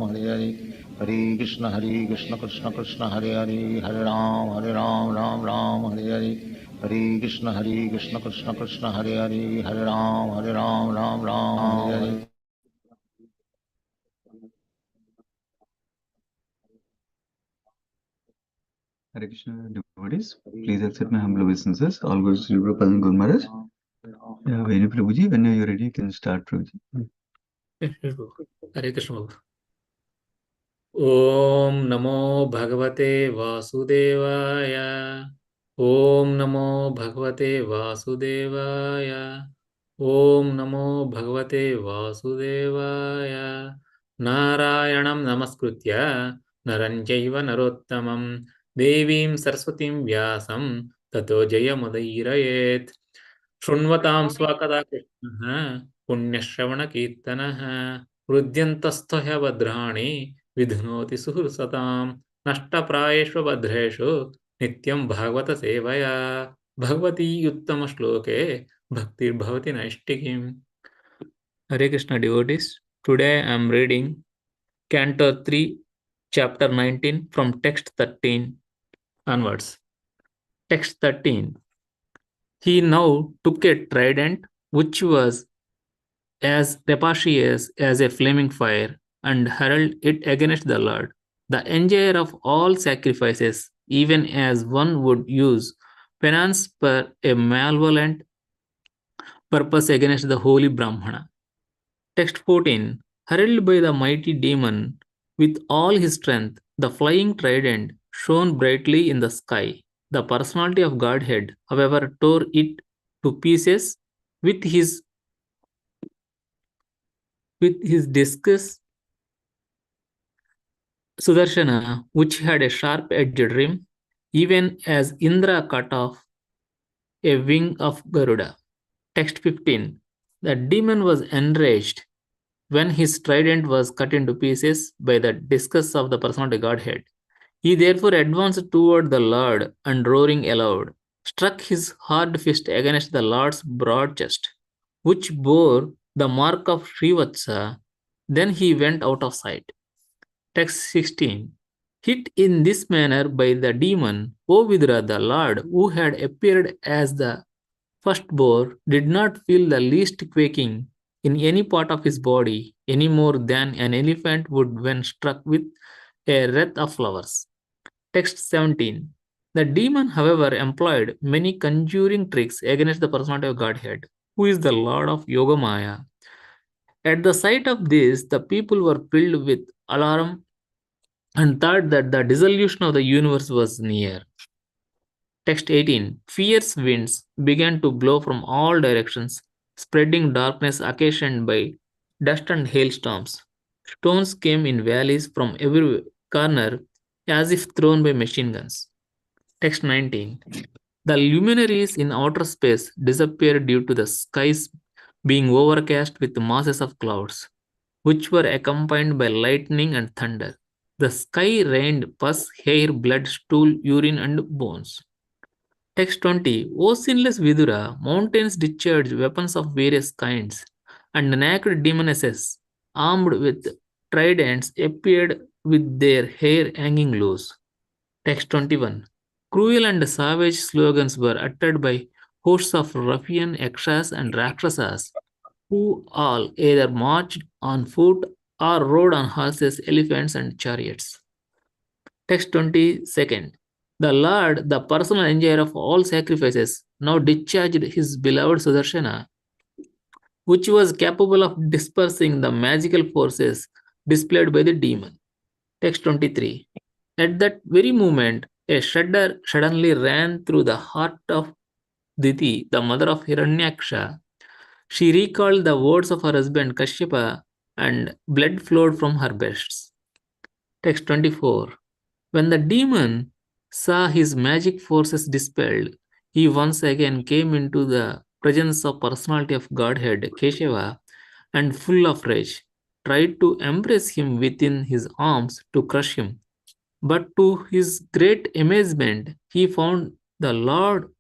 Hare Hare, Hare Krishna Krishna Krishna Hare Hare, Hare Ram Ram Ram Hare Hare, Hare Krishna Krishna Krishna Hare Hare, Hare Ram Ram Hare Hare. Hare Krishna devotees, please accept my humble obeisances. All goes to Guru Padan Guru Maharaj. Venu Prabhuji, when you are ready, you can start, Prabhuji. Hare Krishna. Om Namo Bhagavate Vasudevaya. Om Namo Bhagavate Vasudevaya. Om Namo Bhagavate Vasudevaya. Narayanam Namaskritya Naranjaiva Narottamam Devim Saraswatim Vyasam Tato Jayamudairayet. Shunvatam Swakata Krishnaha Punyashravana Kirtanaha Rudyantasto Bhadrani Vidhnoti Suhursatam Nashtaprayeshva Bhadreshu Nityam Bhagavata Sevaya Bhagavati Uttama Shloke Bhaktir Bhavati Naishtikim. Hare Krishna devotees, today I am reading Canto 3, Chapter 19 from text 13 onwards. Text 13. He now took a trident which was as rapacious as a flaming fire and hurled it against the Lord, the enjoyer of all sacrifices, even as one would use penance for a malevolent purpose against the holy Brahmana. Text 14. Hurled by the mighty demon with all his strength, the flying trident shone brightly in the sky. The personality of Godhead, however, tore it to pieces with his discus Sudarshana, which had a sharp-edged rim, even as Indra cut off a wing of Garuda. Text 15. The demon was enraged when his trident was cut into pieces by the discus of the personality Godhead. He therefore advanced toward the Lord and, roaring aloud, struck his hard fist against the Lord's broad chest, which bore the mark of Srivatsa. Then he went out of sight. Text 16. Hit in this manner by the demon, O Vidra, the Lord, who had appeared as the first boar, did not feel the least quaking in any part of his body any more than an elephant would when struck with a wreath of flowers. Text 17. The demon, however, employed many conjuring tricks against the personality of Godhead, who is the Lord of Yogamaya. At the sight of this, the people were filled with alarm and thought that the dissolution of the universe was near. Text 18. Fierce winds began to blow from all directions, spreading darkness occasioned by dust and hailstorms. Stones came in valleys from every corner as if thrown by machine guns. Text 19. The luminaries in outer space disappeared due to the skies being overcast with masses of clouds, which were accompanied by lightning and thunder. The sky rained pus, hair, blood, stool, urine, and bones. Text 20. O sinless Vidura, mountains discharged weapons of various kinds, and naked demonesses, armed with tridents, appeared with their hair hanging loose. Text 21. Cruel and savage slogans were uttered by hosts of ruffian yakshas and rakshasas, who all either marched on foot or rode on horses, elephants, and chariots. Text 22nd. The Lord, the personal enjoyer of all sacrifices, now discharged his beloved Sudarshana, which was capable of dispersing the magical forces displayed by the demon. Text 23. At that very moment, a shudder suddenly ran through the heart of Diti, the mother of Hiranyaksha. She recalled the words of her husband Kashyapa, and blood flowed from her breasts. Text 24. When the demon saw his magic forces dispelled, he once again came into the presence of personality of Godhead, Keshava, and full of rage, tried to embrace him within his arms to crush him. But to his great amazement, he found the Lord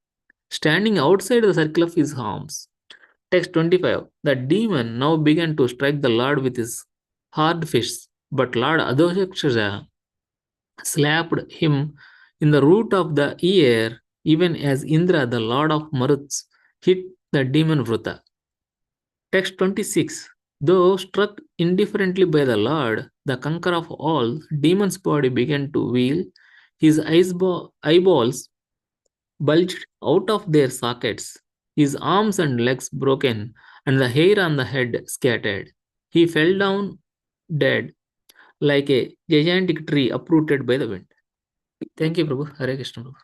standing outside the circle of his arms. Text 25. The demon now began to strike the Lord with his hard fists, but Lord Adoshakshaja slapped him in the root of the ear, even as Indra, the lord of Maruts, hit the demon Vruta. Text 26. Though struck indifferently by the Lord, the conqueror of all, demon's body began to wheel, his eyeballs bulged out of their sockets, his arms and legs broken, and the hair on the head scattered. He fell down dead, like a gigantic tree uprooted by the wind. Thank you, Prabhu. Hare Krishna, Prabhu.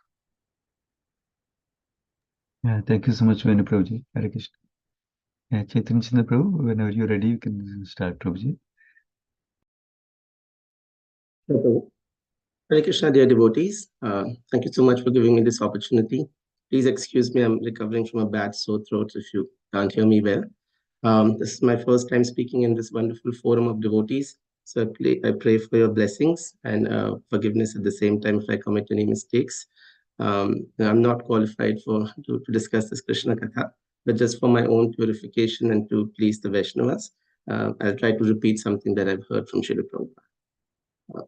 Yeah, thank you so much, Venu Prabhuji. Hare Krishna. Yeah, Chaitanya Chandra Prabhu, whenever you're ready, you can start, Prabhuji. Hare Krishna, dear devotees. Thank you so much for giving me this opportunity. Please excuse me, I'm recovering from a bad sore throat if you can't hear me well. This is my first time speaking in this wonderful forum of devotees. So I pray for your blessings and forgiveness at the same time if I commit any mistakes. I'm not qualified to discuss this Krishna Katha, but just for my own purification and to please the Vaishnavas, I'll try to repeat something that I've heard from Srila Prabhupada.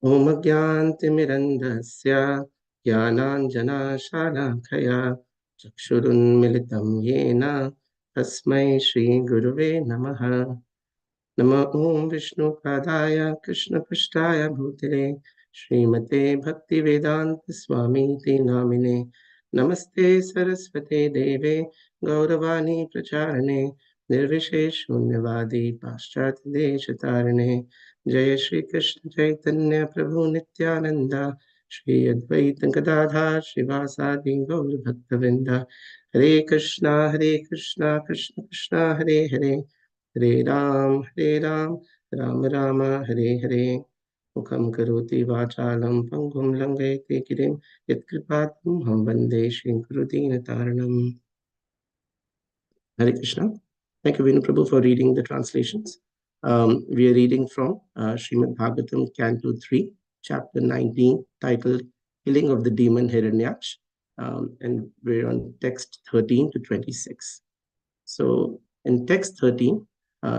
Om Gyantimirandhasya Jnananjanashalakhaya Chakshurunmilitam Yena Tasmai Shri Guruve Namaha. Namo Om Vishnu Padaya Krishna Prishtaya Bhutale Srimate Bhaktivedanta Swami Te Namine Namaste Saraswate Deve Gauravani Pracharane Nirvishesh Shunyavadi Paschat Deshatarane Jaya Shri Krishna Chaitanya Prabhu Nityananda Shri Advaita Gadadhar Shivasadi Gaur Bhaktavinda Hare Krishna Krishna Krishna Hare Hare Hare Ram Ram Rama Hare Hare Mukham Karoti Vachalam Pangum Langayate Kirim Yatkripatam Ham Vande Shri Gurudina Taranam. Hare Krishna. Thank you, Venu Prabhu, for reading the translations. We are reading from Srimad Bhagavatam, Canto 3, Chapter 19, titled Killing of the Demon Hiranyaksh. And we're on text 13 to 26. So in text 13,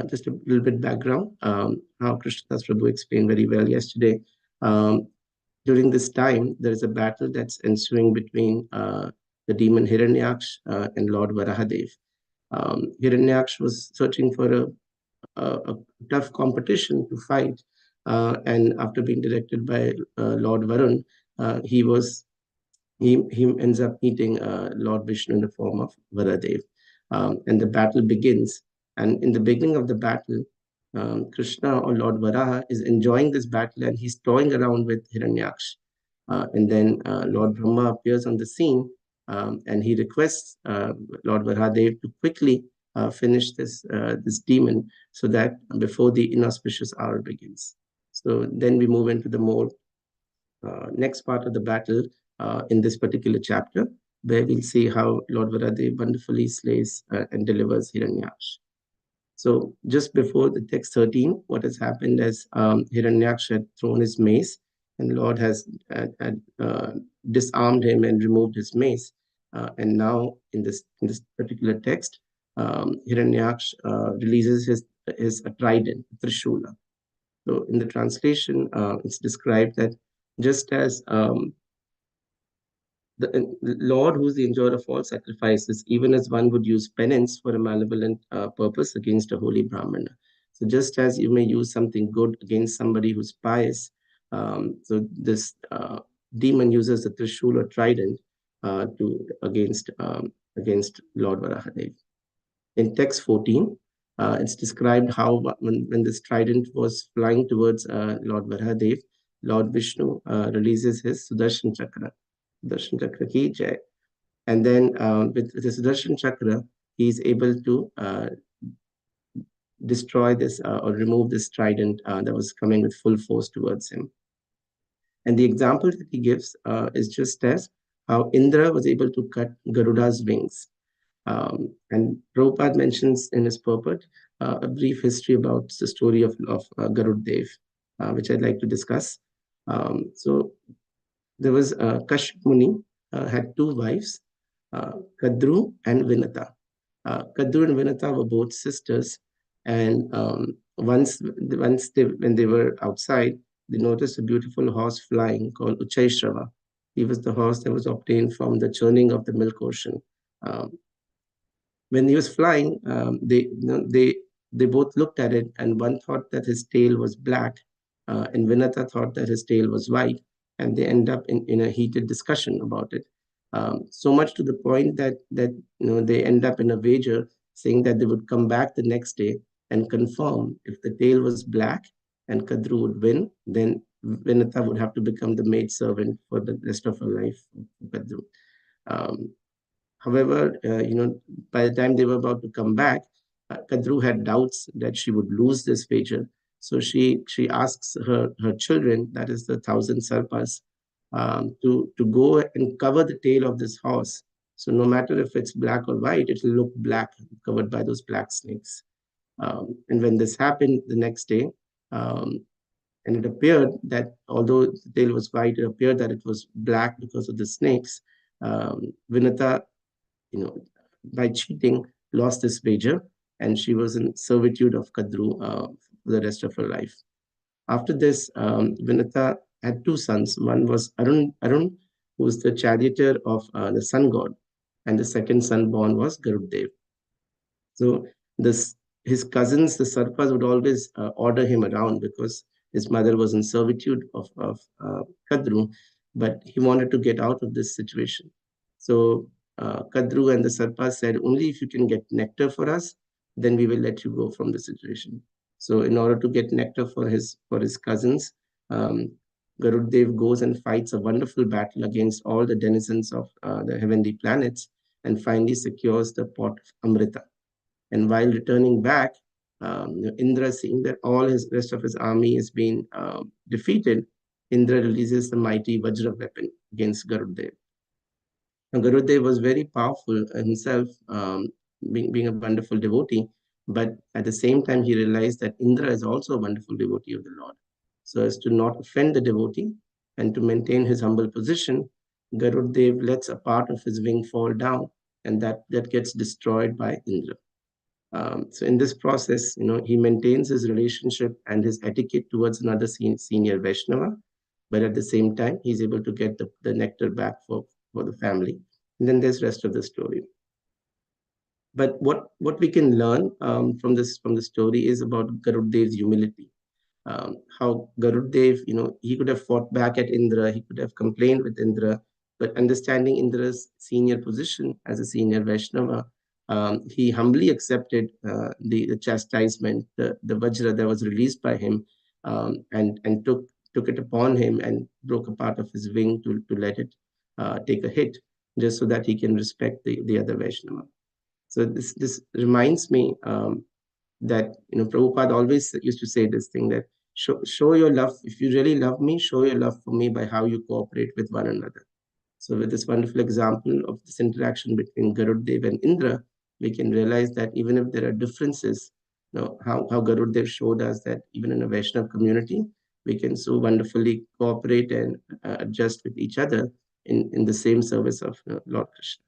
just a little bit background, how Krishnadas Prabhu explained very well yesterday. During this time, there is a battle that's ensuing between the demon Hiranyaksh and Lord Varahadev. Hiranyaksh was searching for a tough competition to fight, and after being directed by Lord Varun, he ends up meeting Lord Vishnu in the form of Varadev. And the battle begins. And in the beginning of the battle, Krishna or Lord Varaha is enjoying this battle and he's toying around with Hiranyaksh. And then Lord Brahma appears on the scene and he requests Lord Varahadev to quickly finish this demon so that before the inauspicious hour begins. So then we move into the more next part of the battle in this particular chapter, where we'll see how Lord Varadev wonderfully slays and delivers Hiranyaksh. So just before the text 13, what has happened is Hiranyaksh had thrown his mace, and Lord has disarmed him and removed his mace. And now in this particular text, Hiranyaksh releases his trident, Trishula. So in the translation, it's described that just as the Lord, who is the enjoyer of all sacrifices, even as one would use penance for a malevolent purpose against a holy Brahmana. So just as you may use something good against somebody who's pious, so this demon uses the Trishul or trident against Lord Varahadev. In text 14, it's described how when this trident was flying towards Lord Varahadev, Lord Vishnu releases his Sudarshan Chakra. Sudarshan Chakra ki jai. And then with the Sudarshan Chakra, he is able to destroy this or remove this trident that was coming with full force towards him. And the example that he gives is just as how Indra was able to cut Garuda's wings. And Prabhupada mentions in his purport a brief history about the story of Garuddev, which I'd like to discuss. So there was Kashyap Muni had two wives, Kadru and Vinata. Kadru and Vinata were both sisters, and when they were outside, they noticed a beautiful horse flying called Uchaishrava. He was the horse that was obtained from the churning of the milk ocean. Um, when he was flying, they both looked at it, and one thought that his tail was black, and Vinata thought that his tail was white, and they end up in a heated discussion about it. So much to the point that they end up in a wager, saying that they would come back the next day and confirm if the tail was black and Kadru would win, then Vinata would have to become the maid servant for the rest of her life for Kadru. Um, However, by the time they were about to come back, Kadru had doubts that she would lose this wager. So she asks her children, that is the 1,000 sarpas, to go and cover the tail of this horse. So no matter if it's black or white, it will look black, covered by those black snakes. And when this happened the next day, and it appeared that although the tail was white, it appeared that it was black because of the snakes. Vinata, by cheating, lost this wager, and she was in servitude of Kadru for the rest of her life. After this, Vinata had two sons. One was Arun, who was the charioteer of the sun god, and the second son born was Garuddev. So his cousins, the Sarpas, would always order him around because his mother was in servitude of Kadru, but he wanted to get out of this situation. So Kadru and the Sarpas said, only if you can get nectar for us, then we will let you go from the situation. So in order to get nectar for his cousins, Garuddev goes and fights a wonderful battle against all the denizens of the heavenly planets and finally secures the pot of Amrita. And while returning back, Indra, seeing that all his rest of his army is being defeated, Indra releases the mighty Vajra weapon against Garuddev. Now, Garuddev was very powerful himself, being a wonderful devotee, but at the same time, he realized that Indra is also a wonderful devotee of the Lord. So as to not offend the devotee and to maintain his humble position, Garuddev lets a part of his wing fall down, and that gets destroyed by Indra. So in this process, he maintains his relationship and his etiquette towards another senior Vaishnava, but at the same time, he's able to get the nectar back for the family. And then there's rest of the story. But what we can learn from the story is about Garuddev's humility. How Garuddev, he could have fought back at Indra, he could have complained with Indra, but understanding Indra's senior position as a senior Vaishnava, he humbly accepted the chastisement, the Vajra that was released by him, and took it upon him and broke a part of his wing to let it take a hit, just so that he can respect the other Vaishnava. So this reminds me that Prabhupada always used to say this thing, that show your love. If you really love me, show your love for me by how you cooperate with one another. So with this wonderful example of this interaction between Garuddev and Indra, we can realize that even if there are differences, how Garuddev showed us that even in a Vaishnava community, we can so wonderfully cooperate and adjust with each other in the same service of Lord Krishna.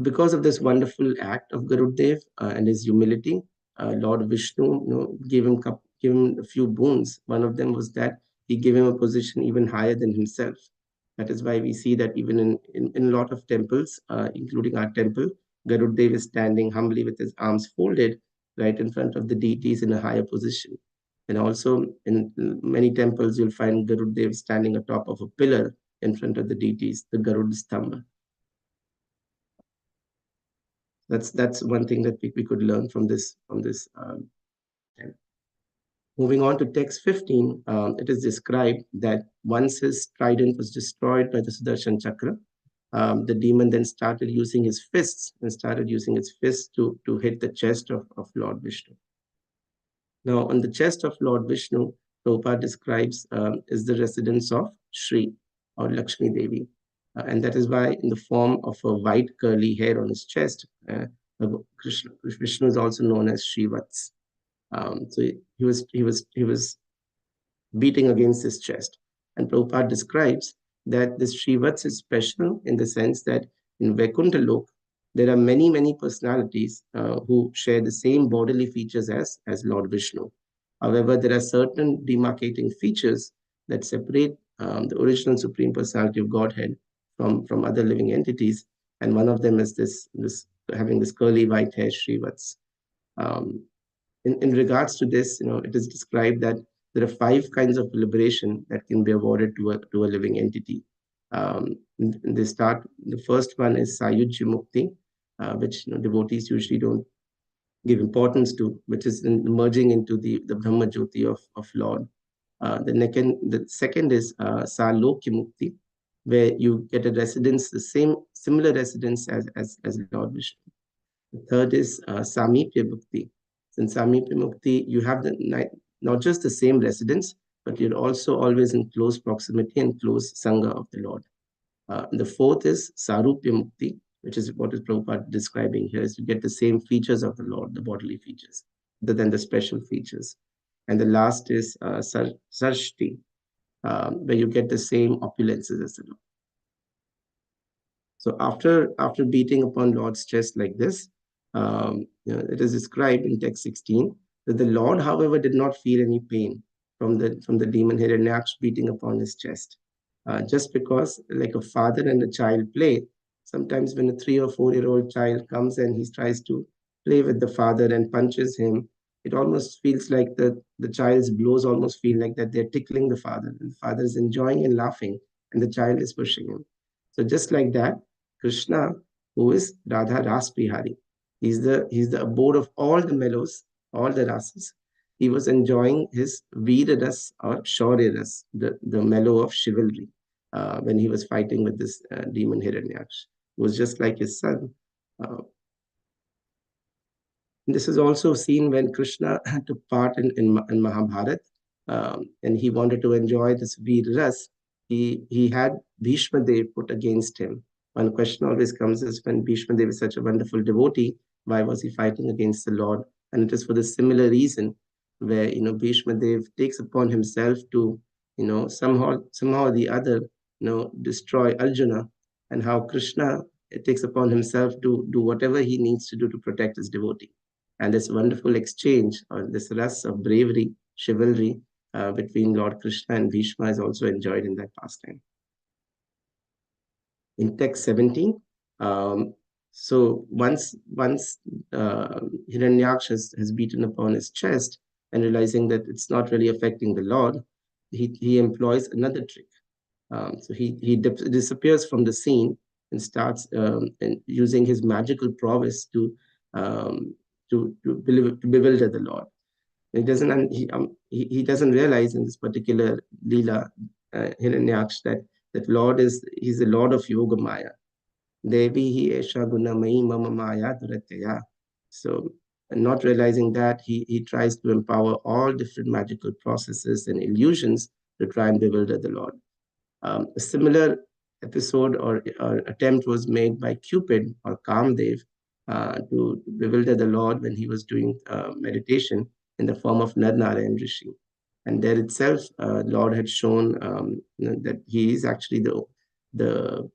Because of this wonderful act of Garuddev and his humility, Lord Vishnu gave him a few boons. One of them was that he gave him a position even higher than himself. That is why we see that even in a lot of temples, including our temple, Garuddev is standing humbly with his arms folded right in front of the deities in a higher position. And also in many temples, you'll find Garuddev standing atop of a pillar in front of the deities, the Garud Stamba. That's one thing that we could learn from this. Moving on to text 15, it is described that once his trident was destroyed by the Sudarshan Chakra, the demon then started using his fists to hit the chest of Lord Vishnu. Now, on the chest of Lord Vishnu, Prabhupada describes is the residence of Shri or Lakshmi Devi. And that is why in the form of a white curly hair on his chest, Vishnu is also known as Srivats. So he was beating against his chest. And Prabhupada describes that this Srivats is special in the sense that in Vaikuntha Lok, there are many, many personalities who share the same bodily features as Lord Vishnu. However, there are certain demarcating features that separate the original Supreme Personality of Godhead from other living entities. And one of them is this having this curly white hair, Srivats. In regards to this, it is described that there are 5 kinds of liberation that can be awarded to a living entity. The first one is Sayujya Mukti, which devotees usually don't give importance to, which is merging into the Brahma Jyoti of Lord. The second is Salokya Mukti, where you get a residence, similar residence as Lord Vishnu. The third is Samipya Mukti. In Samipya Mukti, you have not just the same residence, but you're also always in close proximity and close Sangha of the Lord. The fourth is Sarupya Mukti, which is what is Prabhupada describing here, is you get the same features of the Lord, the bodily features, other than the special features. And the last is Sarshti, where you get the same opulences as the Lord. So after beating upon Lord's chest like this, it is described in text 16 that the Lord, however, did not feel any pain from the demon Hiranyaksh beating upon his chest. Just because, like a father and a child play, sometimes when a 3 or 4-year-old child comes and he tries to play with the father and punches him, it almost feels like the child's blows almost feel like that they're tickling the father. And the father is enjoying and laughing, and the child is pushing him. So just like that, Krishna, who is Radha Ras Bihari, he's the abode of all the mellows, all the rasas. He was enjoying his Veera Ras or Shaurya Ras, the mellow of chivalry, when he was fighting with this demon Hiranyaksh. It was just like his son. This is also seen when Krishna took part in Mahabharata, and he wanted to enjoy this Veera Ras. He had Bhishma Dev put against him. One question always comes is, when Bhishma Dev is such a wonderful devotee, why was he fighting against the Lord? And it is for the similar reason, where Bhishma Dev takes upon himself to somehow or the other destroy Arjuna, and how Krishna takes upon himself to do whatever he needs to do to protect his devotee. And this wonderful exchange, or this ras of bravery, chivalry between Lord Krishna and Bhishma is also enjoyed in that pastime. In text 17, so once Hiranyaksha has beaten upon his chest and realizing that it's not really affecting the Lord, he employs another trick. So he disappears from the scene and starts using his magical prowess to bewilder the Lord. He doesn't realize in this particular Leela, Hiranyaksh, that Lord he's the Lord of Yoga Maya. Devi hi esha gunamayi mama maya duratya. So, not realizing that, he tries to empower all different magical processes and illusions to try and bewilder the Lord. A similar episode or attempt was made by Cupid or Kamdev to bewilder the Lord when he was doing meditation in the form of Narnarayan Rishi. And there itself, Lord had shown that he is actually the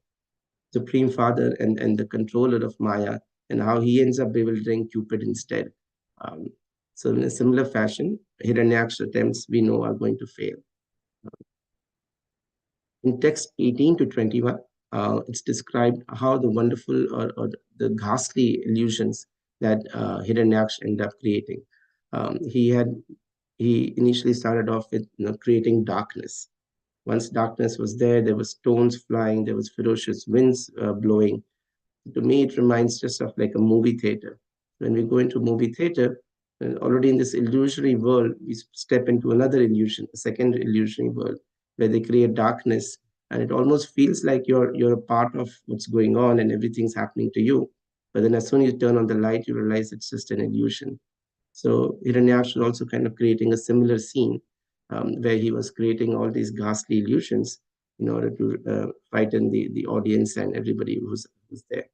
Supreme Father and the controller of Maya, and how he ends up bewildering Cupid instead. So in a similar fashion, Hiranyaksha attempts we know are going to fail. In text 18 to 21, it's described how the wonderful or the ghastly illusions that Hiranyaksha ended up creating. He initially started off with creating darkness. Once darkness was there were stones flying, there was ferocious winds blowing. To me, it reminds just of like a movie theater. When we go into movie theater, already in this illusory world, we step into another illusion, a second illusory world, where they create darkness, and it almost feels like you're a part of what's going on and everything's happening to you. But then as soon as you turn on the light, you realize it's just an illusion. So Hiranyaksha was also kind of creating a similar scene where he was creating all these ghastly illusions in order to frighten the audience and everybody who's there.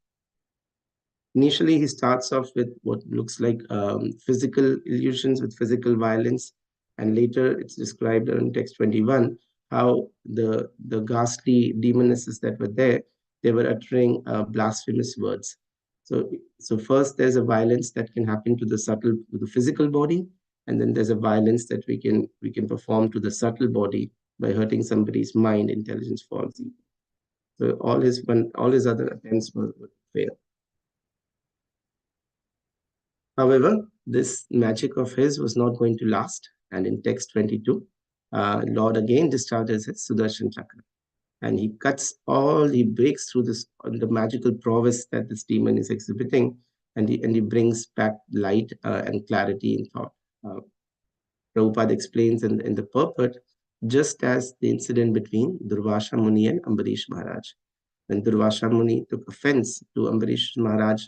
Initially, he starts off with what looks like physical illusions with physical violence, and later it's described in text 21 how the ghastly demonesses that were there, they were uttering blasphemous words. So first there's a violence that can happen to the physical body, and then there's a violence that we can perform to the subtle body by hurting somebody's mind, intelligence falls evil. So all his other attempts would fail. However, this magic of his was not going to last, and in text 22, Lord again discharges his Sudarshan Chakra, and he breaks through the magical prowess that this demon is exhibiting, and he brings back light and clarity in thought. Prabhupada explains in the purport, just as the incident between Durvasha Muni and Ambarish Maharaj. When Durvasha Muni took offense to Ambarish Maharaj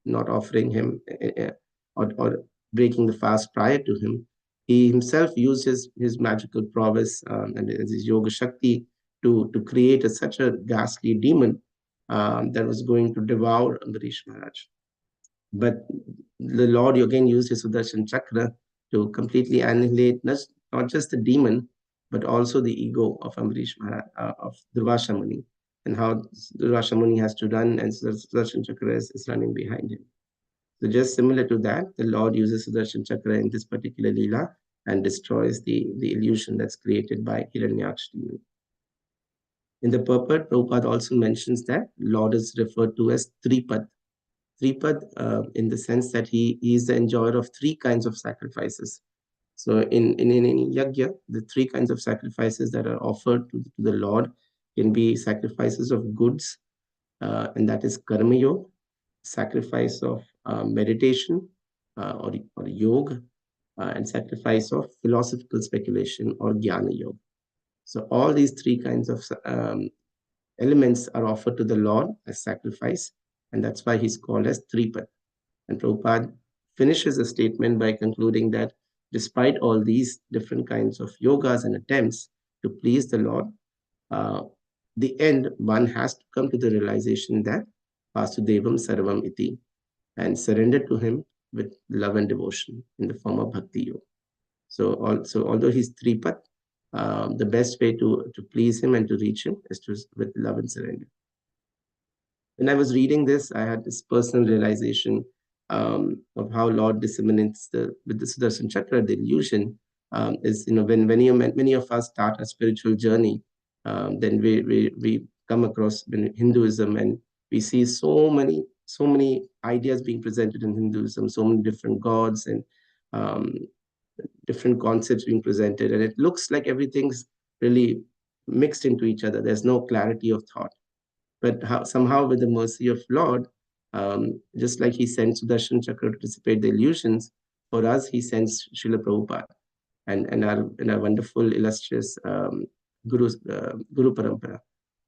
not offering him or breaking the fast prior to him, he himself used his magical prowess and his yoga shakti to create such a ghastly demon that was going to devour Ambarish Maharaj. But the Lord again used his Sudarshan Chakra to completely annihilate not just the demon, but also the ego of Ambarish Maharaj, of Durvasha Muni, and how Durvasha Muni has to run and Sudarshan Chakra is running behind him. So just similar to that, the Lord uses Sudarshan Chakra in this particular Leela and destroys the illusion that's created by Hiranyaksh demon. In the purport, Prabhupada also mentions that Lord is referred to as Tripad. Tripad in the sense that he is the enjoyer of three kinds of sacrifices. So in yajna, the three kinds of sacrifices that are offered to the Lord can be sacrifices of goods, and that is karma yoga, sacrifice of meditation or yoga, and sacrifice of philosophical speculation or jnana yoga. So all these three kinds of elements are offered to the Lord as sacrifice, and that's why he's called as Tripad. And Prabhupada finishes the statement by concluding that despite all these different kinds of yogas and attempts to please the Lord, the end, one has to come to the realization that Vasudevam Sarvam Iti, and surrender to him with love and devotion in the form of Bhakti Yoga. So although he's Tripad, the best way to please him and to reach him is with love and surrender. When I was reading this, I had this personal realization of how Lord disseminates with the Sudarshan Chakra, the illusion is, when many of us start a spiritual journey, then we come across Hinduism, and we see so many ideas being presented in Hinduism, so many different gods and different concepts being presented, and it looks like everything's really mixed into each other. There's no clarity of thought. But somehow, with the mercy of Lord, just like he sent Sudarshan Chakra to dissipate the illusions, for us he sends Srila Prabhupada and our wonderful, illustrious Guru Parampara.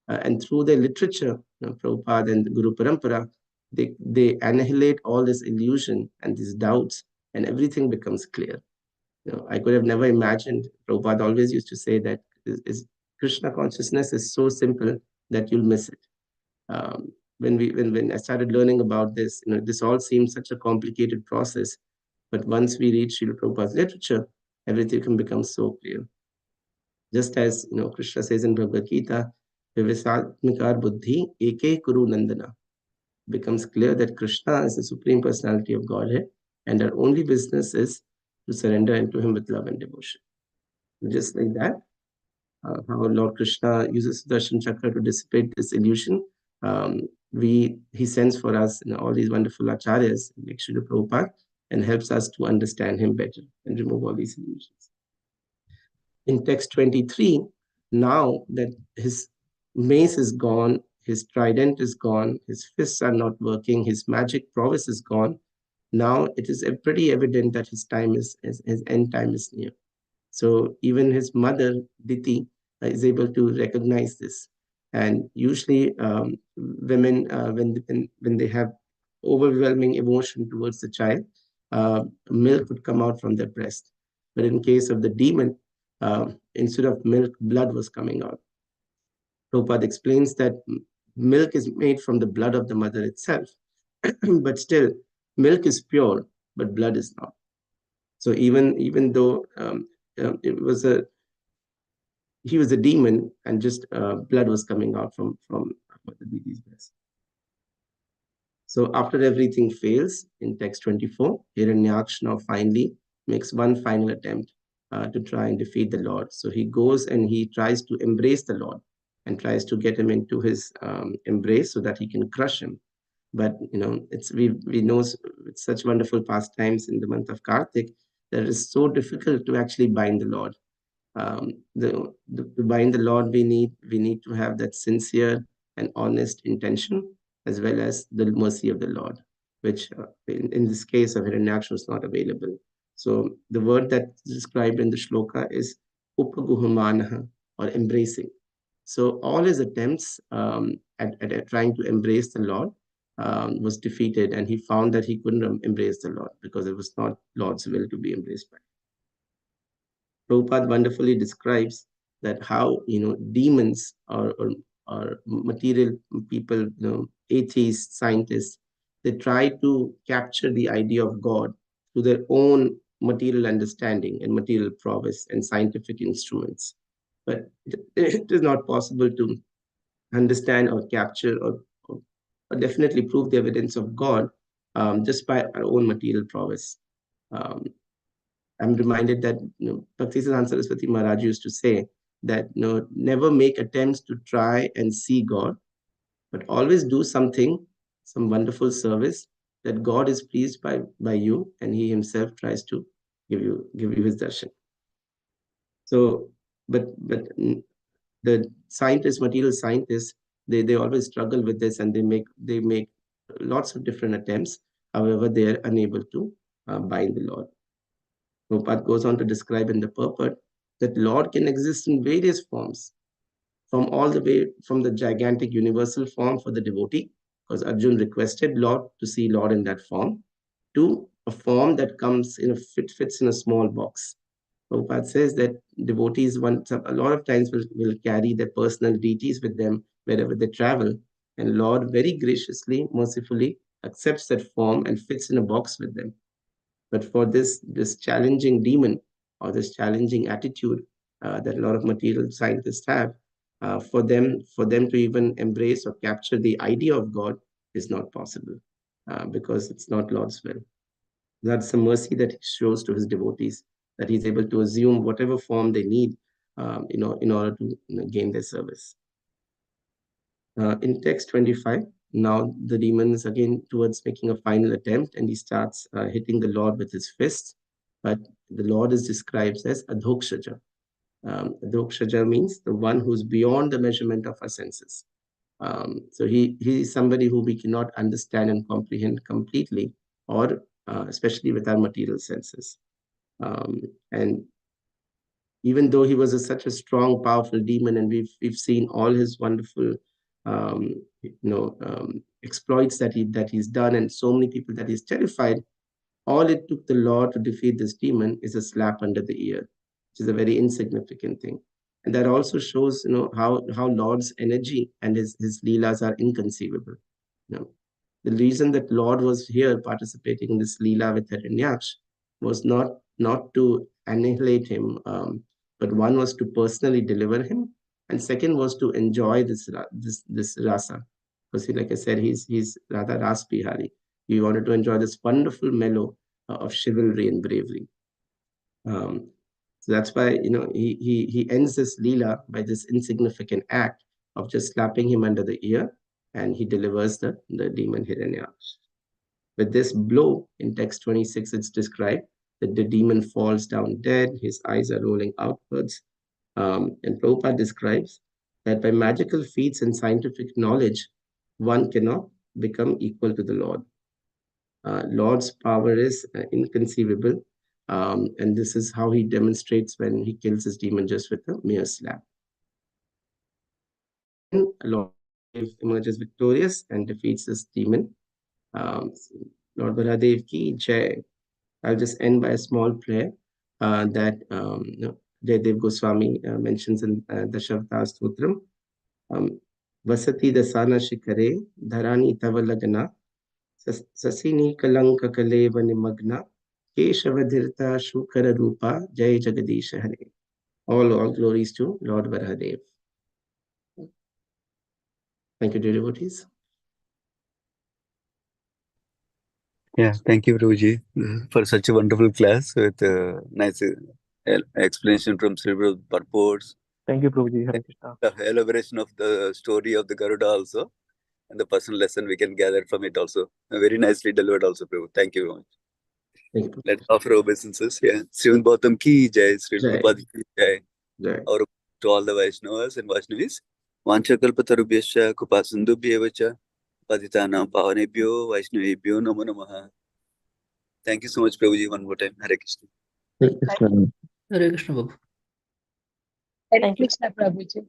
And through their literature, Prabhupada and Guru Parampara, they annihilate all this illusion and these doubts, and everything becomes clear. I could have never imagined. Prabhupada always used to say that Krishna consciousness is so simple that you'll miss it. When I started learning about this, this all seems such a complicated process. But once we read Srila Prabhupada's literature, everything can become so clear. Just as Krishna says in Bhagavad Gita, Vivisatmikar buddhi eke kuru nandana. Becomes clear that Krishna is the Supreme Personality of Godhead, and our only business is to surrender into him with love and devotion. Just like that, how Lord Krishna uses Sudarshan Chakra to dissipate this illusion, he sends for us all these wonderful acharyas like Srila Prabhupada, and helps us to understand him better and remove all these illusions. In text 23, now that his mace is gone, his trident is gone, his fists are not working, his magic prowess is gone, now it is pretty evident that his end time is near. So even his mother, Diti, is able to recognize this. And usually women, when they have overwhelming emotion towards the child, milk would come out from their breast. But in case of the demon, instead of milk, blood was coming out. Prabhupada explains that milk is made from the blood of the mother itself. But still, milk is pure, but blood is not. So even though he was a demon, and just blood was coming out from the baby's breast. So after everything fails, in text 24, Hiranyaksh now finally makes one final attempt to try and defeat the Lord. So he goes and he tries to embrace the Lord and tries to get him into his embrace so that he can crush him. But we know with such wonderful pastimes in the month of Kartik that it is so difficult to actually bind the Lord. To bind the Lord, we need to have that sincere and honest intention, as well as the mercy of the Lord, which in this case of Hiranyaksha was not available. So the word that's described in the shloka is upaguhamanaha, or embracing. So all his attempts at trying to embrace the Lord was defeated, and he found that he couldn't embrace the Lord because it was not Lord's will to be embraced by. Prabhupada wonderfully describes that how demons or material people, atheists, scientists, they try to capture the idea of God through their own material understanding and material prowess and scientific instruments. But it is not possible to understand or capture or definitely prove the evidence of God just by our own material prowess. I'm reminded that Bhaktisiddhanta Saraswati Maharaj used to say that never make attempts to try and see God, but always do something, some wonderful service that God is pleased by you, and He Himself tries to give you His darshan. So, but the scientists, material scientists, they always struggle with this, and they make lots of different attempts. However, they are unable to bind the Lord. Prabhupada goes on to describe in the purport that Lord can exist in various forms, from all the way from the gigantic universal form for the devotee, because Arjun requested Lord to see Lord in that form, to a form that comes fits in a small box. Prabhupada says that devotees a lot of times will carry their personal deities with them wherever they travel, and Lord very graciously, mercifully accepts that form and fits in a box with them. But for this challenging demon, or this challenging attitude that a lot of material scientists have, for them to even embrace or capture the idea of God is not possible, because it's not Lord's will. That's the mercy that He shows to His devotees, that He's able to assume whatever form they need, in order to gain their service. In text 25, now the demon is again towards making a final attempt, and he starts hitting the Lord with his fist. But the Lord is described as Adhokshaja. Adhokshaja means the one who's beyond the measurement of our senses. So he is somebody who we cannot understand and comprehend completely, or especially with our material senses. And even though he was such a strong, powerful demon, and we've seen all his wonderful exploits that he's done, and so many people that he's terrified, all it took the Lord to defeat this demon is a slap under the ear, which is a very insignificant thing. And that also shows how Lord's energy and his leelas are inconceivable. The reason that Lord was here participating in this leela with Hiranyaksh was not to annihilate him, but one was to personally deliver him, and second was to enjoy this rasa. Because like I said, he's Radha Ras Bihari. He wanted to enjoy this wonderful mellow of chivalry and bravery. So that's why he ends this leela by this insignificant act of just slapping him under the ear, and he delivers the demon Hiranyaksh. With this blow, in text 26, it's described that the demon falls down dead, his eyes are rolling outwards. And Prabhupada describes that by magical feats and scientific knowledge, one cannot become equal to the Lord. Lord's power is inconceivable, and this is how he demonstrates when he kills his demon just with a mere slap. Lord emerges victorious and defeats this demon. Lord Baladev ki jai. I'll just end by a small prayer that Jayadev Goswami mentions in Dashavta Stotram. Vasati dasana shikare dharani tava lagana sasini kalanka kaleva nimagna keshavadhirta shukara rupa jai jagadish hare. All glories to Lord Varahadev. Thank you, dear devotees. Yeah, thank you, Prabhuji, for such a wonderful class with nice explanation from cerebral purports. Thank you, Prabhuji. Hare Krishna. The elaboration of the story of the Garuda also, and the personal lesson we can gather from it also. Very nicely delivered also, Prabhu. Thank you very much. Thank you. Let's offer obeisances. Yeah. Srimad Bhagavatam ki jai, Sri Jai. Prabhupada ki jai. Jai. Or to all the Vaishnavas and Vaishnavis. Vanchakalpatarubhyascha kupasindubhyevacha patitanam pavanebhyo Vaishnavebhyo namo namaha. Thank you so much, Prabhuji, one more time. Hare Krishna. Hare Krishna. Hare Krishna, Babu. Hare Krishna, Prabhuji.